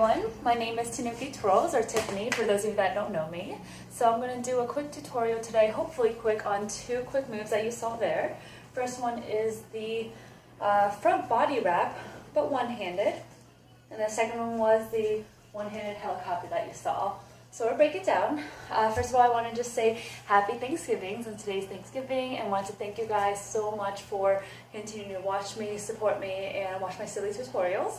everyone, my name is Tanuki Trolls, or Tiffany for those of you that don't know me. So I'm going to do a quick tutorial today, hopefully quick, on two quick moves that you saw there. First one is the front body wrap, but one-handed. And the second one was the one-handed helicopter that you saw. So we'll break it down. First of all, I want to just say happy Thanksgiving, since today's Thanksgiving, and want to thank you guys so much for continuing to watch me, support me, and watch my silly tutorials.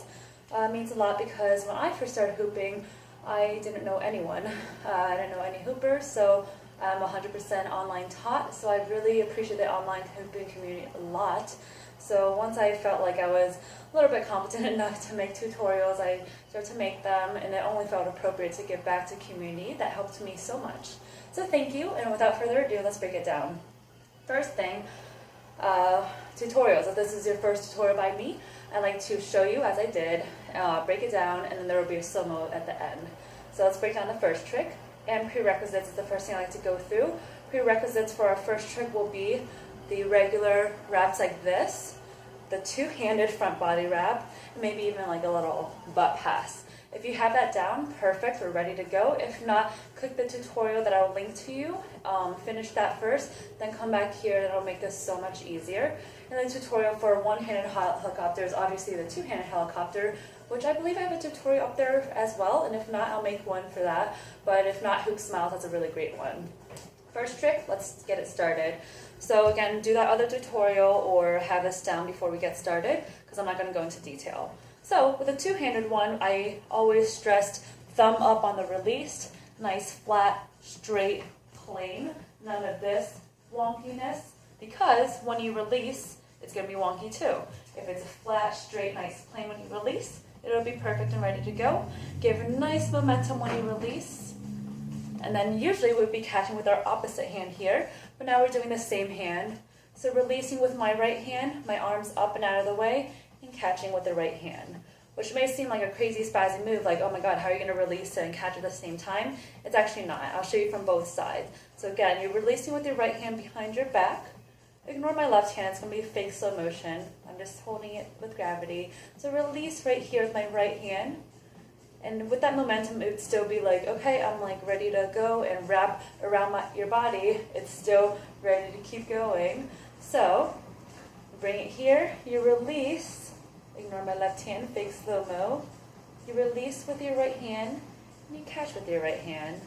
It means a lot because when I first started hooping, I didn't know anyone. I didn't know any hoopers, so I'm 100% online taught, so I really appreciate the online hooping community a lot. So once I felt like I was a little bit competent enough to make tutorials, I started to make them, and it only felt appropriate to give back to community that helped me so much. So thank you, and without further ado, let's break it down. First thing, tutorials. If this is your first tutorial by me, I'd like to show you, as I did, break it down, and then there will be a slow mo at the end. So let's break down the first trick, and prerequisites is the first thing I like to go through. Prerequisites for our first trick will be the regular wraps like this, the two-handed front body wrap, and maybe even like a little butt pass. If you have that down, perfect, we're ready to go. If not, click the tutorial that I'll link to you, finish that first, then come back here and it'll make this so much easier. And the tutorial for one-handed helicopter is obviously the two-handed helicopter, which I believe I have a tutorial up there as well, and if not, I'll make one for that. But if not, Hoop Smiles, that's a really great one. First trick, let's get it started. So again, do that other tutorial or have this down before we get started, because I'm not going to go into detail. So with a two-handed one, I always stressed thumb up on the release, nice, flat, straight, plain, none of this wonkiness, because when you release, it's going to be wonky too. If it's a flat, straight, nice, plain when you release, it'll be perfect and ready to go. Give nice momentum when you release. And then usually we'd be catching with our opposite hand here, but now we're doing the same hand. So releasing with my right hand, my arms up and out of the way, and catching with the right hand. Which may seem like a crazy spazzy move, like, oh my god, how are you going to release it and catch at the same time? It's actually not. I'll show you from both sides. So again, you're releasing with your right hand behind your back. Ignore my left hand, it's going to be fake slow motion. I'm just holding it with gravity. So release right here with my right hand. And with that momentum, it would still be like, okay, I'm like ready to go and wrap around your body. It's still ready to keep going. So, bring it here, you release, ignore my left hand, fake slow-mo. You release with your right hand, and you catch with your right hand.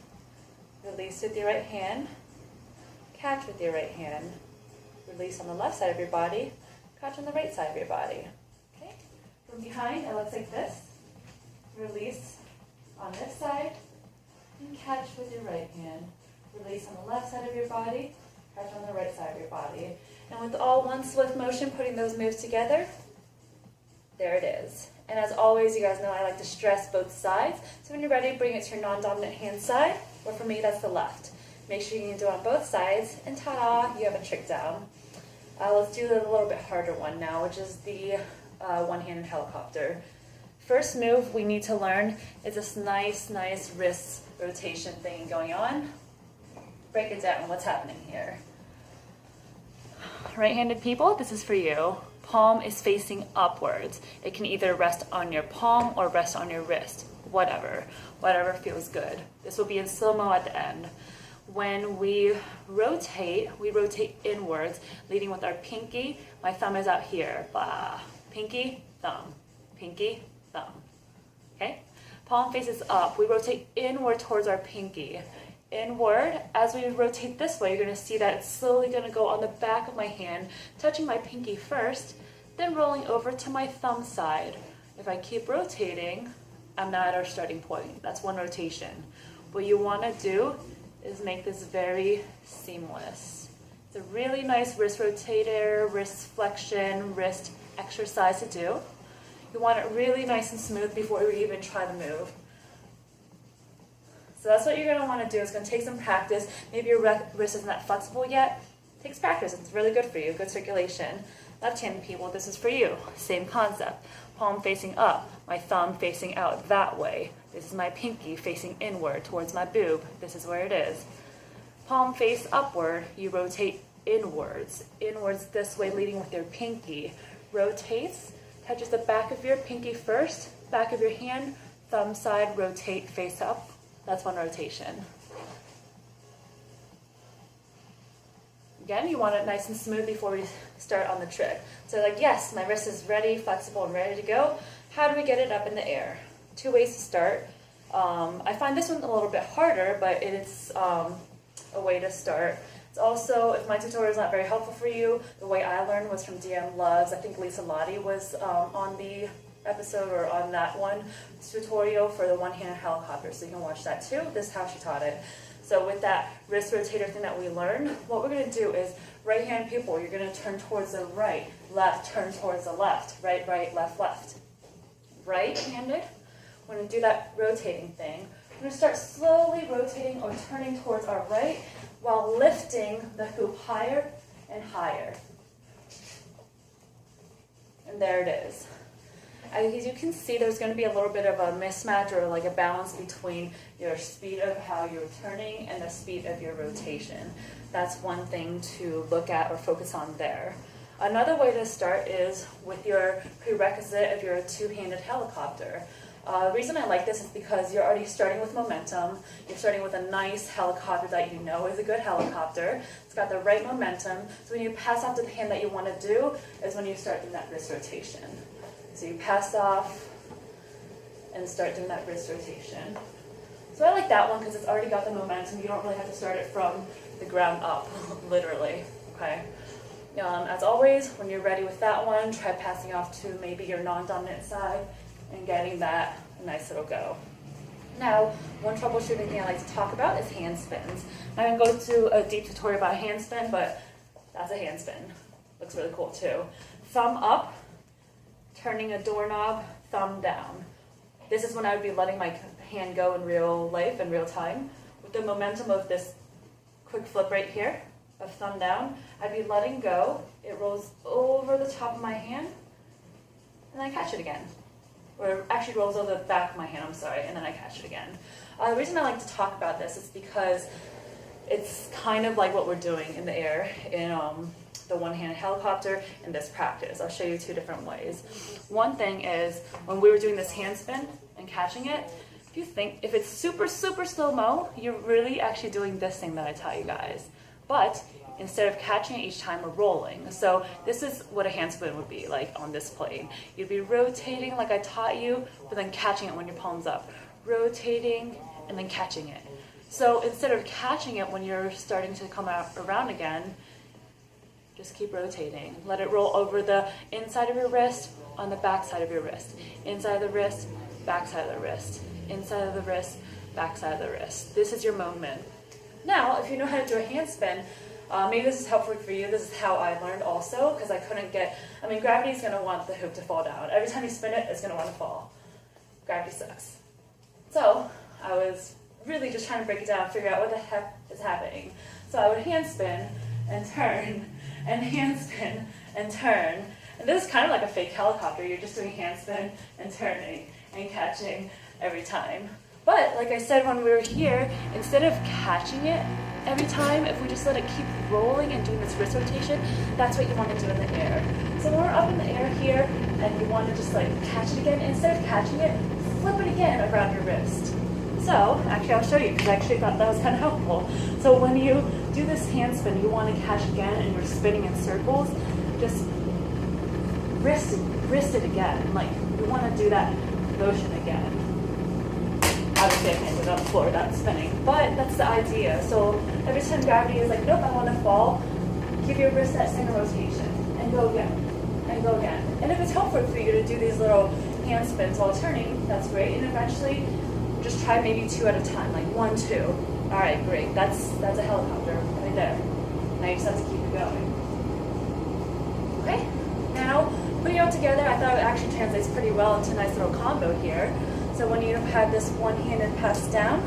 Release with your right hand, catch with your right hand. Release on the left side of your body, catch on the right side of your body. Okay? From behind, it looks like this. Release on this side, and catch with your right hand. Release on the left side of your body, catch on the right side of your body. And with all one swift motion, putting those moves together, there it is. And as always, you guys know I like to stress both sides. So when you're ready, bring it to your non-dominant hand side, or for me, that's the left. Make sure you can do it on both sides, and ta-da, you have a trick down. Let's do the little bit harder one now, which is the one-handed helicopter. First move we need to learn is this nice wrist rotation thing going on. Break it down, what's happening here? Right-handed people, this is for you. Palm is facing upwards. It can either rest on your palm or rest on your wrist. Whatever feels good. This will be in slow-mo at the end. When we rotate inwards, leading with our pinky. My thumb is out here. Blah. Pinky, thumb. Pinky, thumb. Okay? Palm faces up. We rotate inward towards our pinky. Inward. As we rotate this way, you're going to see that it's slowly going to go on the back of my hand, touching my pinky first, then rolling over to my thumb side. If I keep rotating, I'm not at our starting point. That's one rotation. What you want to do is make this very seamless. It's a really nice wrist rotator, wrist flexion, wrist exercise to do. You want it really nice and smooth before you even try the move. So that's what you're going to want to do. It's going to take some practice. Maybe your wrist isn't that flexible yet. It takes practice. It's really good for you. Good circulation. Left-handed people, this is for you. Same concept. Palm facing up. My thumb facing out that way. This is my pinky facing inward towards my boob. This is where it is. Palm face upward. You rotate inwards. Inwards this way, leading with your pinky. Rotates. Touches the back of your pinky first. Back of your hand thumb side, rotate face up. That's one rotation. Again, you want it nice and smooth before we start on the trick. So like, yes, my wrist is ready, flexible, and ready to go. How do we get it up in the air? Two ways to start. I find this one a little bit harder, but it's a way to start. It's also, if my tutorial is not very helpful for you, the way I learned was from DM Loves. I think Lisa Lottie was on the episode or on that one tutorial for the one-handed helicopter, so you can watch that too. This is how she taught it. So with that wrist rotator thing that we learned, what we're going to do is right hand people, you're going to turn towards the right, left, turn towards the left, right, right, left, left. Right-handed, we're going to do that rotating thing. We're going to start slowly rotating or turning towards our right while lifting the hoop higher and higher. And there it is. As you can see, there's going to be a little bit of a mismatch or like a balance between your speed of how you're turning and the speed of your rotation. That's one thing to look at or focus on there. Another way to start is with your prerequisite of your two-handed helicopter. The reason I like this is because you're already starting with momentum. You're starting with a nice helicopter that you know is a good helicopter. It's got the right momentum. So when you pass off to the hand that you want to do is when you start doing that wrist rotation. So you pass off and start doing that wrist rotation. So I like that one because it's already got the momentum. You don't really have to start it from the ground up, literally, okay? As always, when you're ready with that one, try passing off to maybe your non-dominant side and getting that a nice little go. Now, one troubleshooting thing I like to talk about is hand spins. I'm going to go to a deep tutorial about a hand spin, but that's a hand spin. Looks really cool too. Thumb up, turning a doorknob, thumb down. This is when I would be letting my hand go in real life, in real time. With the momentum of this quick flip right here, of thumb down, I'd be letting go. It rolls over the top of my hand, and then I catch it again. Or it actually rolls over the back of my hand, I'm sorry, and then I catch it again. The reason I like to talk about this is because it's kind of like what we're doing in the air in the one-handed helicopter in this practice. I'll show you two different ways. One thing is, when we were doing this hand spin and catching it, if it's super, super slow-mo, you're really actually doing this thing that I taught you guys. But instead of catching it each time, we're rolling. So this is what a hand spin would be like on this plane. You'd be rotating like I taught you, but then catching it when your palm's up. Rotating and then catching it. So instead of catching it when you're starting to come out around again, just keep rotating. Let it roll over the inside of your wrist, on the back side of your wrist. Inside of the wrist, back side of the wrist. Inside of the wrist, back side of the wrist. This is your moment. Now, if you know how to do a hand spin, maybe this is helpful for you. This is how I learned also, because I couldn't get, gravity is going to want the hoop to fall down. Every time you spin it, it's going to want to fall. Gravity sucks. So I was really just trying to break it down, figure out what the heck is happening. So I would hand spin and turn, and hand spin and turn. And this is kind of like a fake helicopter. You're just doing hand spin and turning and catching every time. But like I said when we were here, instead of catching it every time, if we just let it keep rolling and doing this wrist rotation, that's what you want to do in the air. So when we're up in the air here and you want to just like catch it again, instead of catching it, flip it again around your wrist. So actually I'll show you because I actually thought that was kind of helpful. So when you do this hand spin, you want to catch again and you're spinning in circles, just wrist it again. Like you want to do that motion again. Obviously I can't do it on the floor without spinning, but that's the idea. So every time gravity is like, nope, I want to fall, give your wrist that same rotation, and go again, and go again. And if it's helpful for you to do these little hand spins while turning, that's great. And eventually, just try maybe 2 at a time, like 1, 2. All right, great, that's a helicopter right there. Now you just have to keep it going. Okay, now putting it all together, I thought it actually translates pretty well into a nice little combo here. So when you have this one-handed pass down,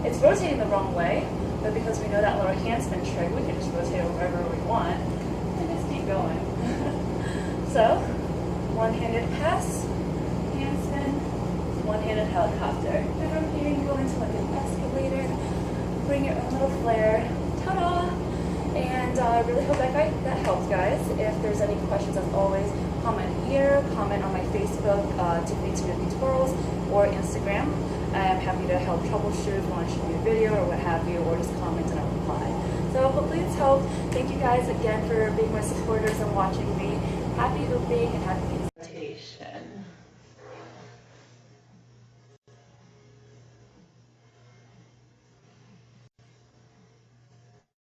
it's rotating the wrong way, but because we know that little hand spin trick, we can just rotate it wherever we want and just keep going. So, one-handed pass, hand spin, one-handed helicopter. And from here you go into like an escalator, bring it a little flare, ta-da! And I really hope that helped, guys. If there's any questions, as always, comment here, comment on my Facebook, Tiffany Tutorials, or Instagram. I'm happy to help troubleshoot if you want to shoot me a video or what have you, or just comment and I'll reply. So hopefully it's helped. Thank you guys again for being my supporters and watching me. Happy hooping and happy meditation.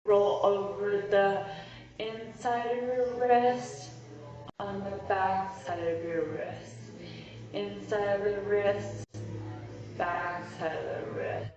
Roll over the inside of your wrist on the back side of your wrist. Inside of the wrist, back side of the wrist.